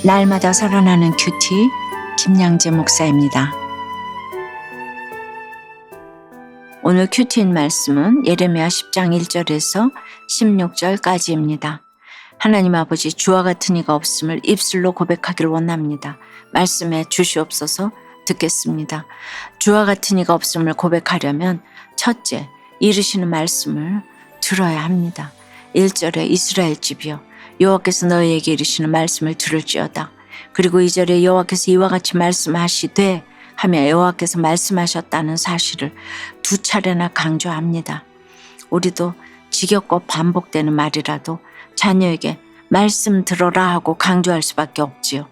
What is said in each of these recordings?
날마다 살아나는 큐티 김양재 목사입니다. 오늘 큐티인 말씀은 예레미야 10장 1절에서 16절까지입니다. 하나님 아버지, 주와 같은 이가 없음을 입술로 고백하기를 원합니다. 말씀에 주시옵소서. 듣겠습니다. 주와 같은 이가 없음을 고백하려면 첫째, 이르시는 말씀을 들어야 합니다. 1절에 이스라엘 집이여 여호와께서 너희에게 이르시는 말씀을 들을지어다. 그리고 2절에 여호와께서 이와 같이 말씀하시되 하며 여호와께서 말씀하셨다는 사실을 두 차례나 강조합니다. 우리도 지겹고 반복되는 말이라도 자녀에게 말씀 들어라 하고 강조할 수밖에 없지요.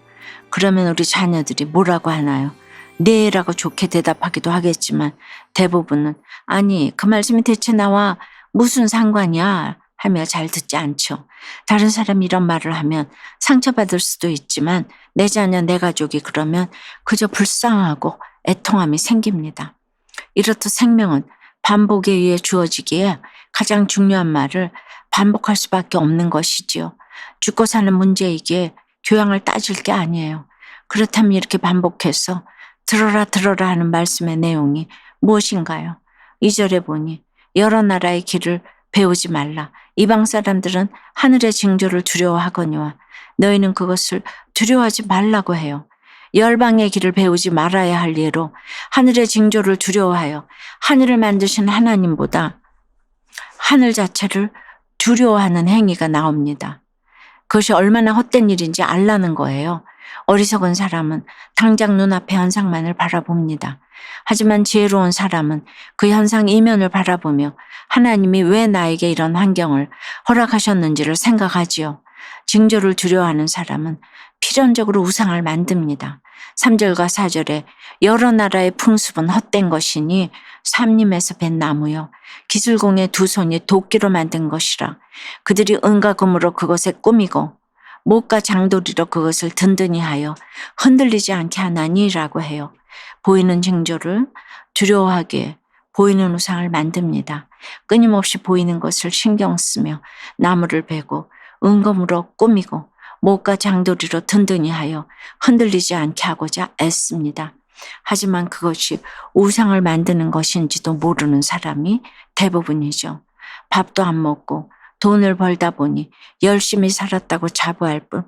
그러면 우리 자녀들이 뭐라고 하나요? 네라고 좋게 대답하기도 하겠지만 대부분은 아니 그 말씀이 대체 나와 무슨 상관이야 하며 잘 듣지 않죠. 다른 사람이 이런 말을 하면 상처받을 수도 있지만 내 자녀 내 가족이 그러면 그저 불쌍하고 애통함이 생깁니다. 이렇듯 생명은 반복에 의해 주어지기에 가장 중요한 말을 반복할 수밖에 없는 것이지요. 죽고 사는 문제이기에 교양을 따질 게 아니에요. 그렇다면 이렇게 반복해서 들어라 들어라 하는 말씀의 내용이 무엇인가요? 2절에 보니 여러 나라의 길을 배우지 말라. 이방 사람들은 하늘의 징조를 두려워하거니와 너희는 그것을 두려워하지 말라고 해요. 열방의 길을 배우지 말아야 할 예로 하늘의 징조를 두려워하여 하늘을 만드신 하나님보다 하늘 자체를 두려워하는 행위가 나옵니다. 그것이 얼마나 헛된 일인지 알라는 거예요. 어리석은 사람은 당장 눈앞의 현상만을 바라봅니다. 하지만 지혜로운 사람은 그 현상 이면을 바라보며 하나님이 왜 나에게 이런 환경을 허락하셨는지를 생각하지요. 징조를 두려워하는 사람은 필연적으로 우상을 만듭니다. 3절과 4절에 여러 나라의 풍습은 헛된 것이니 삼림에서 벤 나무요 기술공의 두 손이 도끼로 만든 것이라. 그들이 은과 금으로 그것에 꾸미고 못과 장도리로 그것을 든든히 하여 흔들리지 않게 하나니라고 해요. 보이는 징조를 두려워하기에 보이는 우상을 만듭니다. 끊임없이 보이는 것을 신경 쓰며 나무를 베고 은검으로 꾸미고 못과 장도리로 든든히 하여 흔들리지 않게 하고자 애씁니다. 하지만 그것이 우상을 만드는 것인지도 모르는 사람이 대부분이죠. 밥도 안 먹고 돈을 벌다 보니 열심히 살았다고 자부할 뿐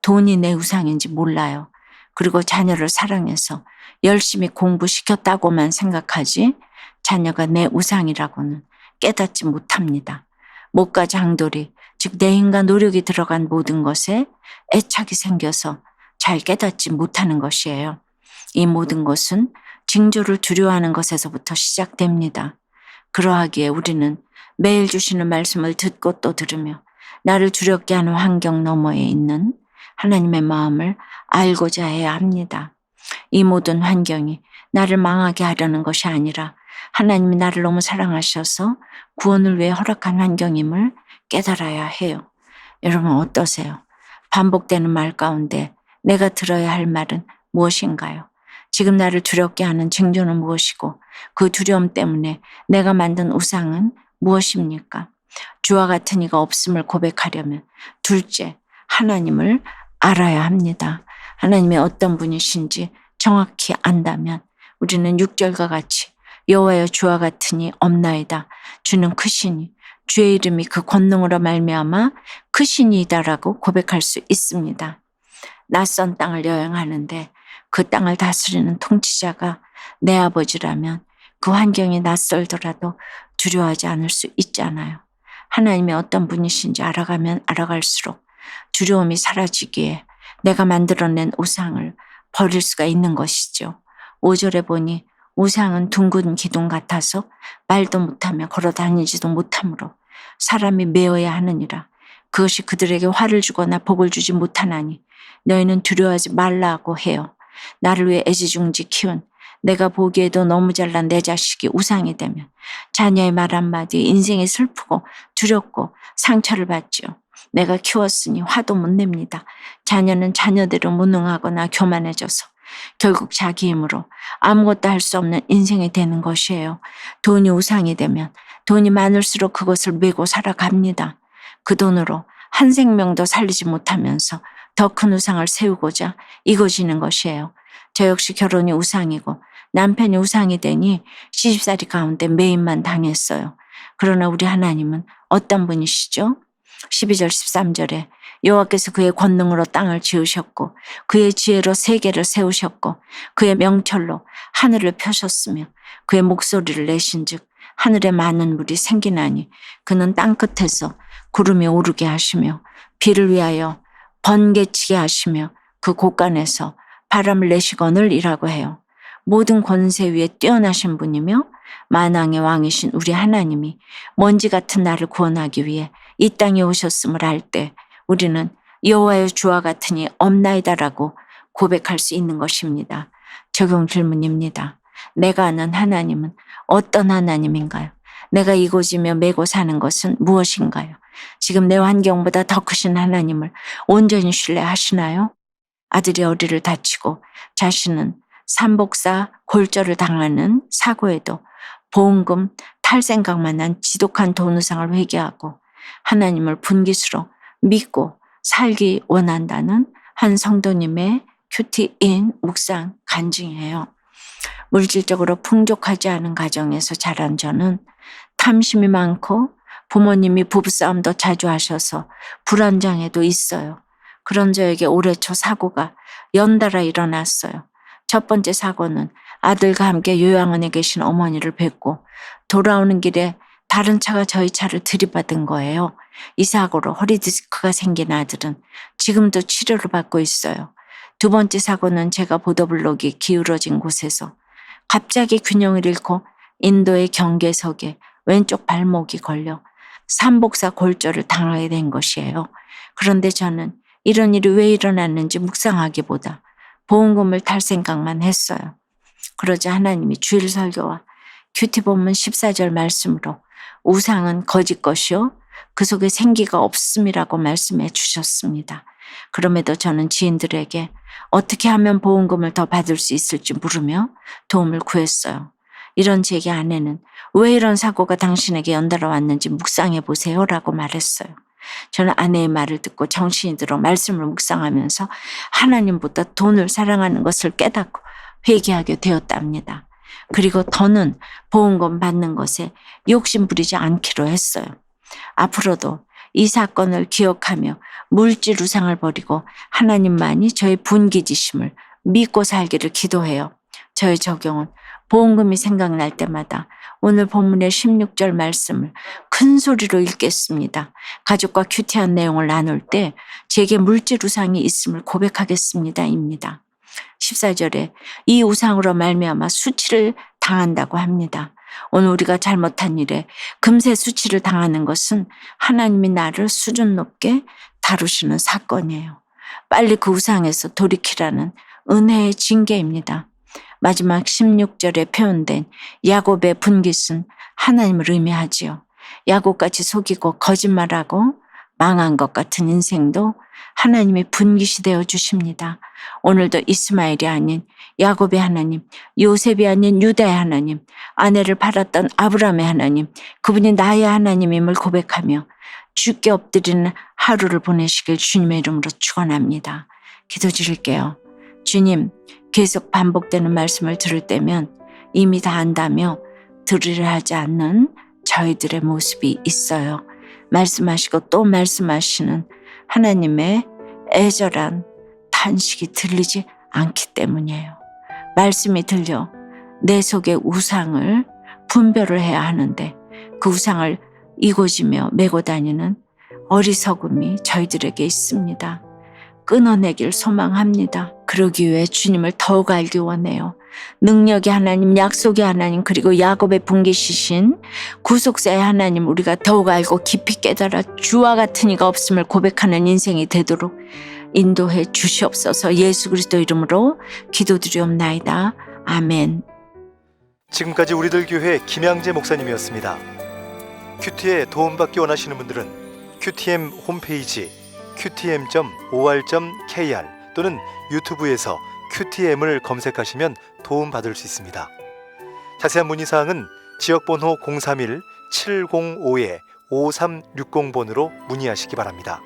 돈이 내 우상인지 몰라요. 그리고 자녀를 사랑해서 열심히 공부시켰다고만 생각하지 자녀가 내 우상이라고는 깨닫지 못합니다. 못과 장돌이, 즉 내 힘과 노력이 들어간 모든 것에 애착이 생겨서 잘 깨닫지 못하는 것이에요. 이 모든 것은 징조를 두려워하는 것에서부터 시작됩니다. 그러하기에 우리는 매일 주시는 말씀을 듣고 또 들으며 나를 두렵게 하는 환경 너머에 있는 하나님의 마음을 알고자 해야 합니다. 이 모든 환경이 나를 망하게 하려는 것이 아니라 하나님이 나를 너무 사랑하셔서 구원을 위해 허락한 환경임을 깨달아야 해요. 여러분 어떠세요? 반복되는 말 가운데 내가 들어야 할 말은 무엇인가요? 지금 나를 두렵게 하는 징조는 무엇이고 그 두려움 때문에 내가 만든 우상은 무엇입니까? 주와 같은 이가 없음을 고백하려면 둘째, 하나님을 알아야 합니다. 하나님이 어떤 분이신지 정확히 안다면 우리는 6절과 같이 여호와여 주와 같은 이 없나이다. 주는 크시니 주의 이름이 그 권능으로 말미암아 크시니이다라고 고백할 수 있습니다. 낯선 땅을 여행하는데 그 땅을 다스리는 통치자가 내 아버지라면 그 환경이 낯설더라도 두려워하지 않을 수 있잖아요. 하나님이 어떤 분이신지 알아가면 알아갈수록 두려움이 사라지기에 내가 만들어낸 우상을 버릴 수가 있는 것이죠. 5절에 보니 우상은 둥근 기둥 같아서 말도 못하며 걸어다니지도 못하므로 사람이 메어야 하느니라. 그것이 그들에게 화를 주거나 복을 주지 못하나니 너희는 두려워하지 말라고 해요. 나를 위해 애지중지 키운 내가 보기에도 너무 잘난 내 자식이 우상이 되면 자녀의 말 한마디에 인생이 슬프고 두렵고 상처를 받지요. 내가 키웠으니 화도 못 냅니다. 자녀는 자녀대로 무능하거나 교만해져서 결국 자기 힘으로 아무것도 할 수 없는 인생이 되는 것이에요. 돈이 우상이 되면 돈이 많을수록 그것을 메고 살아갑니다. 그 돈으로 한 생명도 살리지 못하면서 더 큰 우상을 세우고자 이루어지는 것이에요. 저 역시 결혼이 우상이고 남편이 우상이 되니 시집살이 가운데 매임만 당했어요. 그러나 우리 하나님은 어떤 분이시죠? 12절 13절에 여호와께서 그의 권능으로 땅을 지으셨고 그의 지혜로 세계를 세우셨고 그의 명철로 하늘을 펴셨으며 그의 목소리를 내신즉 하늘에 많은 물이 생기나니 그는 땅끝에서 구름이 오르게 하시며 비를 위하여 번개치게 하시며 그 곳간에서 바람을 내시거늘이라고 해요. 모든 권세 위에 뛰어나신 분이며 만왕의 왕이신 우리 하나님이 먼지 같은 나를 구원하기 위해 이 땅에 오셨음을 알 때 우리는 여호와의 주와 같으니 없나이다라고 고백할 수 있는 것입니다. 적용 질문입니다. 내가 아는 하나님은 어떤 하나님인가요? 내가 이고지며 메고 사는 것은 무엇인가요? 지금 내 환경보다 더 크신 하나님을 온전히 신뢰하시나요? 아들이 어리를 다치고 자신은 삼복사 골절을 당하는 사고에도 보험금 탈 생각만 난 지독한 돈우상을 회개하고 하나님을 분깃으로 믿고 살기 원한다는 한 성도님의 큐티인 묵상 간증이에요. 물질적으로 풍족하지 않은 가정에서 자란 저는 탐심이 많고 부모님이 부부싸움도 자주 하셔서 불안장애도 있어요. 그런 저에게 올해 초 사고가 연달아 일어났어요. 첫 번째 사고는 아들과 함께 요양원에 계신 어머니를 뵙고 돌아오는 길에 다른 차가 저희 차를 들이받은 거예요. 이 사고로 허리 디스크가 생긴 아들은 지금도 치료를 받고 있어요. 두 번째 사고는 제가 보도블록이 기울어진 곳에서 갑자기 균형을 잃고 인도의 경계석에 왼쪽 발목이 걸려 삼복사 골절을 당하게 된 것이에요. 그런데 저는 이런 일이 왜 일어났는지 묵상하기보다 보험금을 탈 생각만 했어요. 그러자 하나님이 주일 설교와 큐티 본문 14절 말씀으로 우상은 거짓 것이요 그 속에 생기가 없음이라고 말씀해 주셨습니다. 그럼에도 저는 지인들에게 어떻게 하면 보험금을 더 받을 수 있을지 물으며 도움을 구했어요. 이런 제게 아내는 왜 이런 사고가 당신에게 연달아 왔는지 묵상해 보세요라고 말했어요. 저는 아내의 말을 듣고 정신이 들어 말씀을 묵상하면서 하나님보다 돈을 사랑하는 것을 깨닫고 회개하게 되었답니다. 그리고 더는 보험금 받는 것에 욕심 부리지 않기로 했어요. 앞으로도 이 사건을 기억하며 물질 우상을 버리고 하나님만이 저의 분기지심을 믿고 살기를 기도해요. 저의 적용은 보험금이 생각날 때마다 오늘 본문의 16절 말씀을 큰 소리로 읽겠습니다. 가족과 큐티한 내용을 나눌 때 제게 물질 우상이 있음을 고백하겠습니다. 입니다. 14절에 이 우상으로 말미암아 수치를 당한다고 합니다. 오늘 우리가 잘못한 일에 금세 수치를 당하는 것은 하나님이 나를 수준 높게 다루시는 사건이에요. 빨리 그 우상에서 돌이키라는 은혜의 징계입니다. 마지막 16절에 표현된 야곱의 분깃은 하나님을 의미하지요. 야곱같이 속이고 거짓말하고 망한 것 같은 인생도 하나님의 분깃이 되어 주십니다. 오늘도 이스마엘이 아닌 야곱의 하나님, 요셉이 아닌 유다의 하나님, 아내를 팔았던 아브라함의 하나님, 그분이 나의 하나님임을 고백하며 주께 엎드리는 하루를 보내시길 주님의 이름으로 축원합니다. 기도 드릴게요. 주님, 계속 반복되는 말씀을 들을 때면 이미 다 안다며 들으려 하지 않는 저희들의 모습이 있어요. 말씀하시고 또 말씀하시는 하나님의 애절한 탄식이 들리지 않기 때문이에요. 말씀이 들려 내 속의 우상을 분별을 해야 하는데 그 우상을 이고지며 메고 다니는 어리석음이 저희들에게 있습니다. 끊어내길 소망합니다. 그러기 위해 주님을 더욱 알기 원해요. 능력의 하나님, 약속의 하나님, 그리고 야곱의 분깃이신 구속사의 하나님 우리가 더욱 알고 깊이 깨달아 주와 같은 이가 없음을 고백하는 인생이 되도록 인도해 주시옵소서. 예수 그리스도 이름으로 기도드리옵나이다. 아멘. 지금까지 우리들 교회 김양재 목사님이었습니다. 큐티에 도움받기 원하시는 분들은 QTM 홈페이지 qtm.or.kr 또는 유튜브에서 QTM을 검색하시면 도움받을 수 있습니다. 자세한 문의사항은 지역번호 031-705-5360번으로 문의하시기 바랍니다.